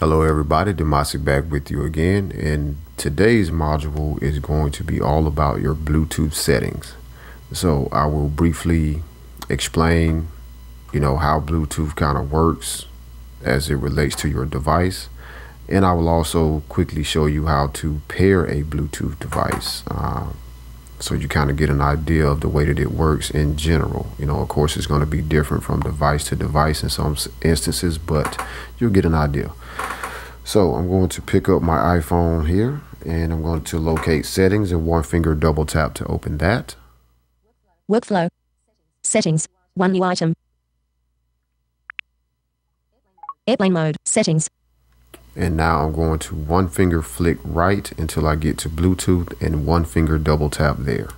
Hello everybody, Demasi back with you again, and today's module is going to be all about your Bluetooth settings. So I will briefly explain, how Bluetooth kind of works as it relates to your device, and I will also quickly show you how to pair a Bluetooth device. So you kind of get an idea of the way that it works in general. Of course, it's going to be different from device to device in some instances, but you'll get an idea. So I'm going to pick up my iPhone here, and I'm going to locate settings and one finger double tap to open that. Workflow. Settings. One new item. Airplane mode. Settings. And now I'm going to one finger flick right until I get to Bluetooth and one finger double tap there.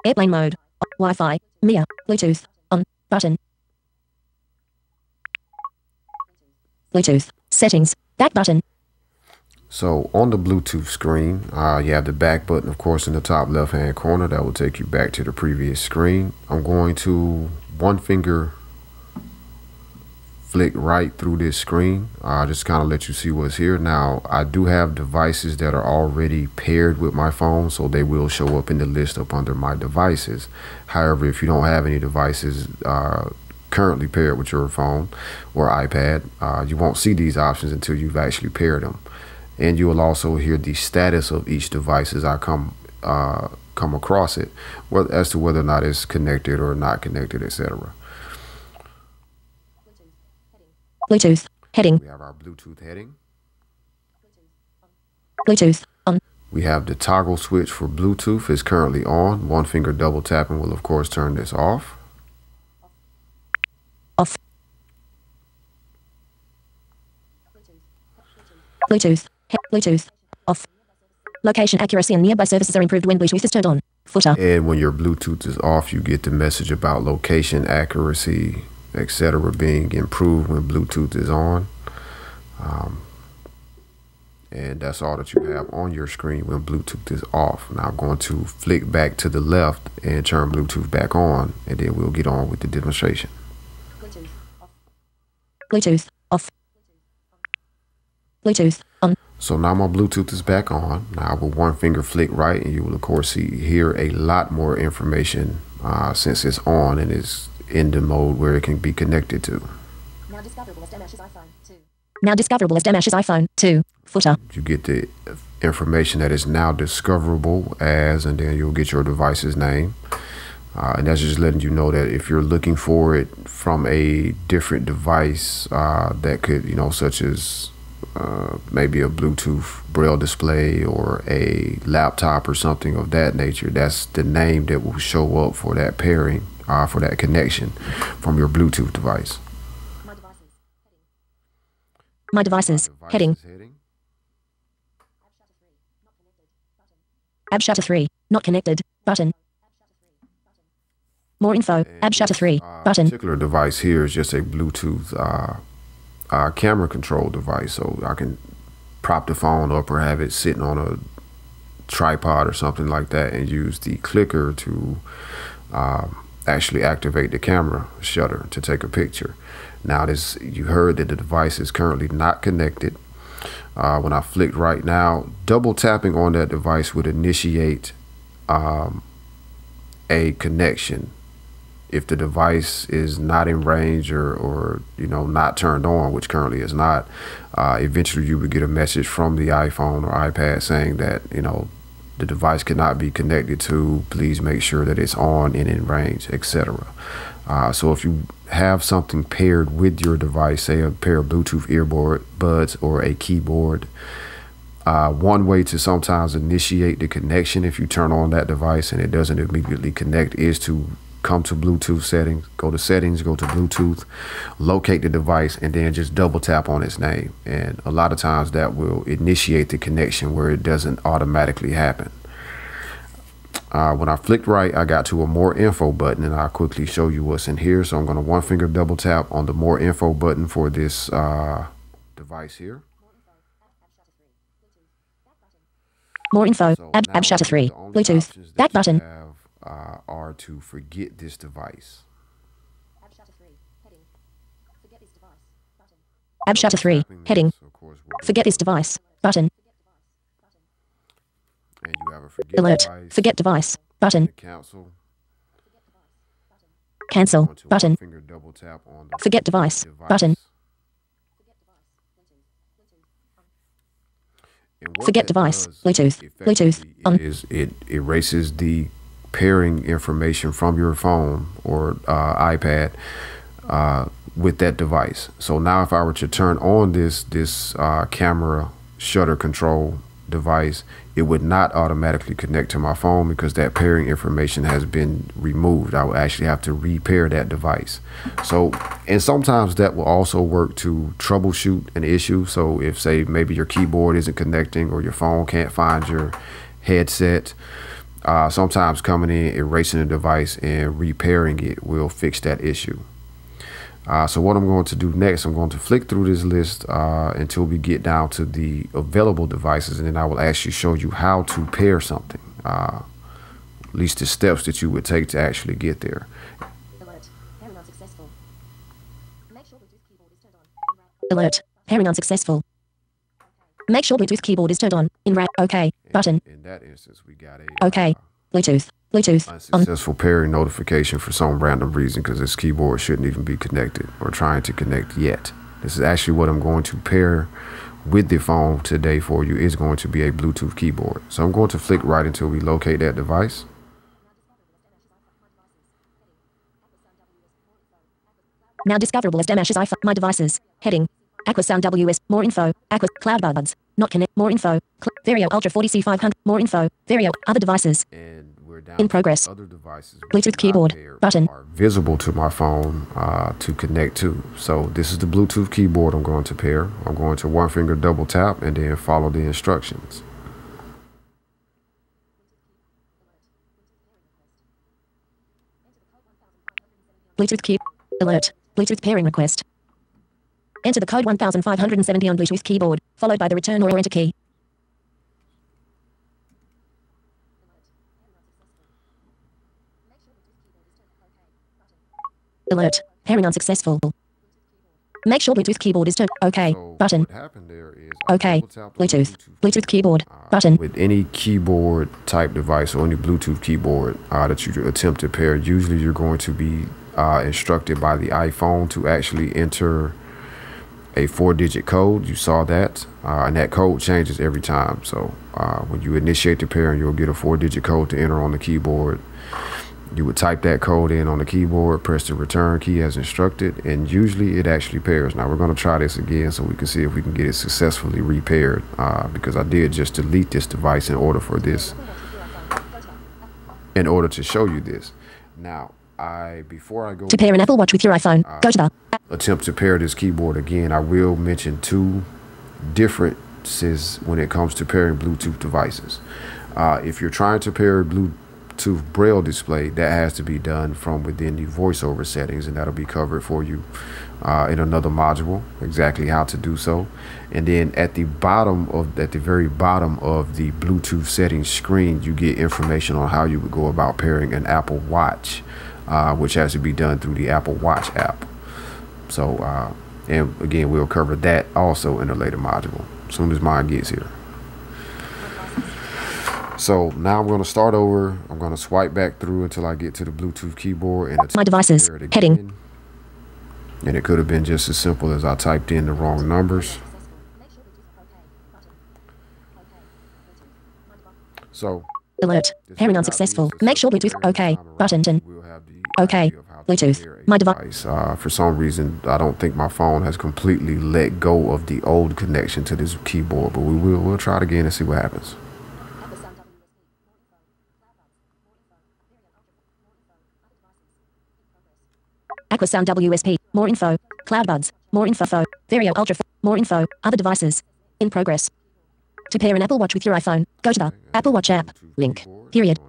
Airplane mode. Wi-Fi. MIA. Bluetooth. On. Button. Bluetooth. Settings. Back button. So on the Bluetooth screen, you have the back button, of course, in the top left hand corner. That will take you back to the previous screen. I'm going to one finger flick right through this screen, just kind of let you see what's here. Now I do have devices that are already paired with my phone, so they will show up in the list up under my devices. However, if you don't have any devices currently paired with your phone or iPad, you won't see these options until you've actually paired them, and you will also hear the status of each device as I come across it, as to whether or not it's connected or not connected, etc. Bluetooth. Heading. We have our Bluetooth heading. Bluetooth. On. We have the toggle switch for Bluetooth is currently on. One finger double tapping will of course turn this off. Off. Bluetooth. Bluetooth. Off. Location accuracy and nearby services are improved when Bluetooth is turned on. Footer. And when your Bluetooth is off, you get the message about location accuracy, etc. being improved when Bluetooth is on. And that's all that you have on your screen when Bluetooth is off. Now I'm going to flick back to the left and turn Bluetooth back on, and then we'll get on with the demonstration. Bluetooth off. Bluetooth on. So now my Bluetooth is back on. Now with one finger flick right, and you will of course see here a lot more information since it's on and is in the mode where it can be connected to. Now discoverable as Damash's iPhone 2. Now discoverable as Damash's iPhone 2. Footer. You get the information that is now discoverable as, and then you'll get your device's name. And that's just letting you know that if you're looking for it from a different device that could, such as maybe a Bluetooth braille display or a laptop or something of that nature, that's the name that will show up for that pairing, for that connection from your Bluetooth device. My devices. Heading. App shutter 3. Not connected. Button. More info. App shutter 3. Button. This particular device here is just a Bluetooth camera control device, so I can prop the phone up or have it sitting on a tripod or something like that and use the clicker to actually activate the camera shutter to take a picture. Now you heard that the device is currently not connected. When I flicked right now, double tapping on that device would initiate a connection. If the device is not in range or not turned on, which currently is not, eventually you would get a message from the iPhone or iPad saying that the device cannot be connected to. Please make sure that it's on and in range, etc. So if you have something paired with your device, say a pair of Bluetooth earbuds or a keyboard, one way to sometimes initiate the connection if you turn on that device and it doesn't immediately connect is to come to Bluetooth settings, go to Bluetooth, locate the device, and then just double tap on its name. And a lot of times that will initiate the connection where it doesn't automatically happen. When I flicked right, I got to a more info button, and I'll quickly show you what's in here. So I'm going to one finger double tap on the more info button for this device here. More info. So app shutter 3. Bluetooth. Back button. Are to forget this device. App shutter 3. Heading. Of course, Forget this device. Button. and you have a forget Alert. device. Forget device. Button. Cancel. Cancel. Going to Button. one finger double tap on the Forget device. Button. And what Forget that device. does Bluetooth. Bluetooth. effectively On. is it erases the pairing information from your phone or iPad with that device. So now if I were to turn on this camera shutter control device, it would not automatically connect to my phone because that pairing information has been removed. I would actually have to repair that device. So, and sometimes that will also work to troubleshoot an issue. So if, say, maybe your keyboard isn't connecting or your phone can't find your headset, sometimes coming in, erasing the device and repairing it will fix that issue. So what I'm going to do next, I'm going to flick through this list until we get down to the available devices, and then I will actually show you how to pair something, at least the steps that you would take to actually get there. Alert. Pairing unsuccessful. Make sure Bluetooth keyboard is turned on. Alert. Pairing unsuccessful. Make sure Bluetooth keyboard is turned on. OK. Button. In that instance, we got a OK. Bluetooth. Bluetooth. On. unsuccessful pairing notification for some random reason because this keyboard shouldn't even be connected or trying to connect yet. This is actually what I'm going to pair with the phone today for you, is going to be a Bluetooth keyboard. So I'm going to flick right until we locate that device. Now discoverable as Damashes iPhone. My devices. Heading. Aquasound WS. More info. Aqua. Cloud buds. Not connect. More info. Vario Ultra 40C500. More info. Vario. Other devices. And we're down in progress. Other devices. Bluetooth keyboard. Button. Are visible to my phone to connect to. So this is the Bluetooth keyboard I'm going to pair. I'm going to one finger double tap and then follow the instructions. Bluetooth key. Alert. Bluetooth pairing request. Enter the code 1570 on Bluetooth keyboard, followed by the return or enter key. Alert. Pairing unsuccessful. Make sure Bluetooth keyboard is turned. OK. So Button. what happened there is OK. Bluetooth. Bluetooth keyboard. Button. With any keyboard type device or any Bluetooth keyboard that you attempt to pair, usually you're going to be instructed by the iPhone to actually enter a 4-digit code. You saw that, and that code changes every time. So when you initiate the pairing, you'll get a 4-digit code to enter on the keyboard. You would type that code in on the keyboard, press the return key as instructed, and usually it actually pairs. Now we're going to try this again so we can see if we can get it successfully repaired, because I did just delete this device in order to show you this. Now, before I go to pair an Apple Watch with your iPhone, go to the attempt to pair this keyboard again, I will mention two differences when it comes to pairing Bluetooth devices. If you're trying to pair a Bluetooth Braille display, that has to be done from within the voiceover settings, and that'll be covered for you in another module, exactly how to do so. And then at the very bottom of the Bluetooth settings screen, you get information on how you would go about pairing an Apple Watch, which has to be done through the Apple Watch app. So and again, we'll cover that also in a later module as soon as mine gets here. So now I'm going to start over. I'm going to swipe back through until I get to the Bluetooth keyboard. And my devices. Heading. And it could have been just as simple as I typed in the wrong numbers. So alert. Pairing unsuccessful. Make sure Bluetooth. OK. Button. OK. Bluetooth. My device. For some reason, I don't think my phone has completely let go of the old connection to this keyboard, but we'll try it again and see what happens. Aquasound WSP. More info. Cloud buds. More info. Vario Ultra. More info. Other devices. In progress. To pair an Apple Watch with your iPhone, go to the Apple Watch app. Link. Period.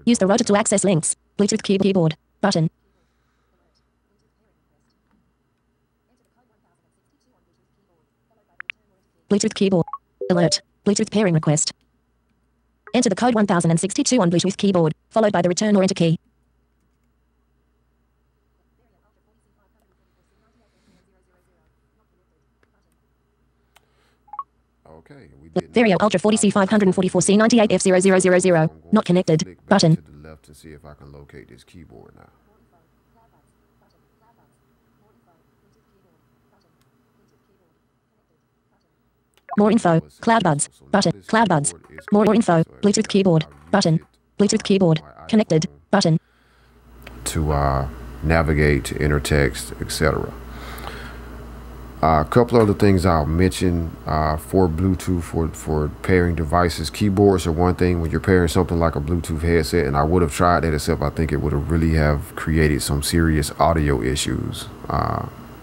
Use the rotor to access links. Bluetooth keyboard. Button. Bluetooth keyboard. Alert. Bluetooth pairing request. Enter the code 1062 on Bluetooth keyboard, followed by the return or enter key. Okay, we did not Vario get Ultra 40C 544C 98F0000. I'm going Not to connected. click back Button. to the left to see if I can locate this keyboard now. More info. Cloud buds. Button. Cloud buds. More info. Bluetooth keyboard. Button. Bluetooth keyboard. Connected. Button. To navigate, to enter text, etc. A couple other things I'll mention for Bluetooth for pairing devices. Keyboards are one thing when you're pairing something like a Bluetooth headset, and I would have tried that, except I think it would have really have created some serious audio issues.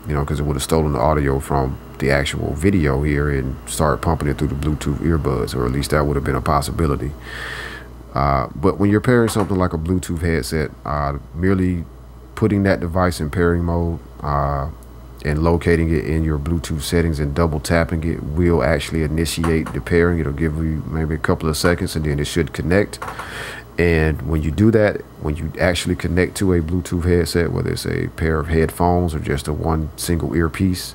Because it would have stolen the audio from the actual video here and started pumping it through the Bluetooth earbuds, or at least that would have been a possibility. But when you're pairing something like a Bluetooth headset, merely putting that device in pairing mode and locating it in your Bluetooth settings and double tapping it will actually initiate the pairing. It'll give you maybe a couple of seconds and then it should connect. And when you do that, when you actually connect to a Bluetooth headset, whether it's a pair of headphones or just a one single earpiece,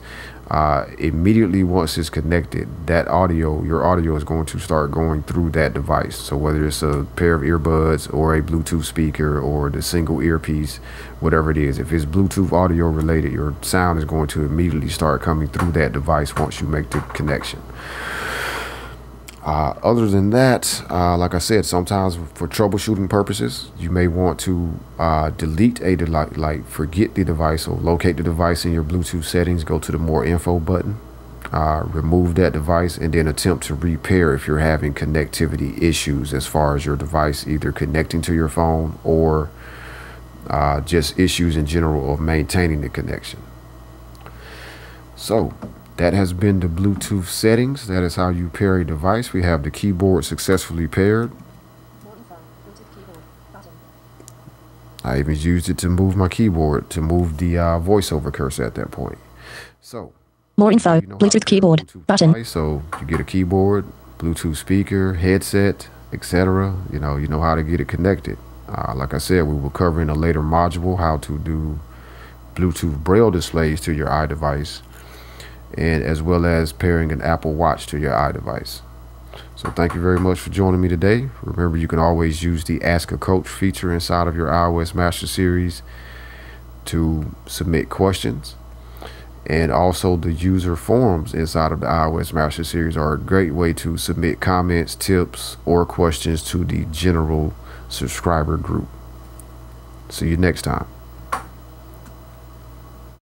immediately once it's connected, that audio, your audio is going to start going through that device. So whether it's a pair of earbuds or a Bluetooth speaker or the single earpiece, whatever it is, if it's Bluetooth audio related, your sound is going to immediately start coming through that device once you make the connection. Other than that, like I said, sometimes for troubleshooting purposes, you may want to delete a device, like forget the device or locate the device in your Bluetooth settings, go to the more info button, remove that device, and then attempt to repair if you're having connectivity issues as far as your device either connecting to your phone or just issues in general of maintaining the connection. So that has been the Bluetooth settings. That is how you pair a device. We have the keyboard successfully paired. I even used it to move my keyboard, to move the voiceover cursor at that point. So more info. Bluetooth keyboard. Button. Device. So you get a keyboard, Bluetooth speaker, headset, etc. You know how to get it connected. Like I said, we will cover in a later module how to do Bluetooth braille displays to your iDevice, and as well as pairing an Apple Watch to your iDevice. So thank you very much for joining me today. Remember, you can always use the Ask a Coach feature inside of your iOS Master Series to submit questions. And also the user forums inside of the iOS Master Series are a great way to submit comments, tips, or questions to the general subscriber group. See you next time.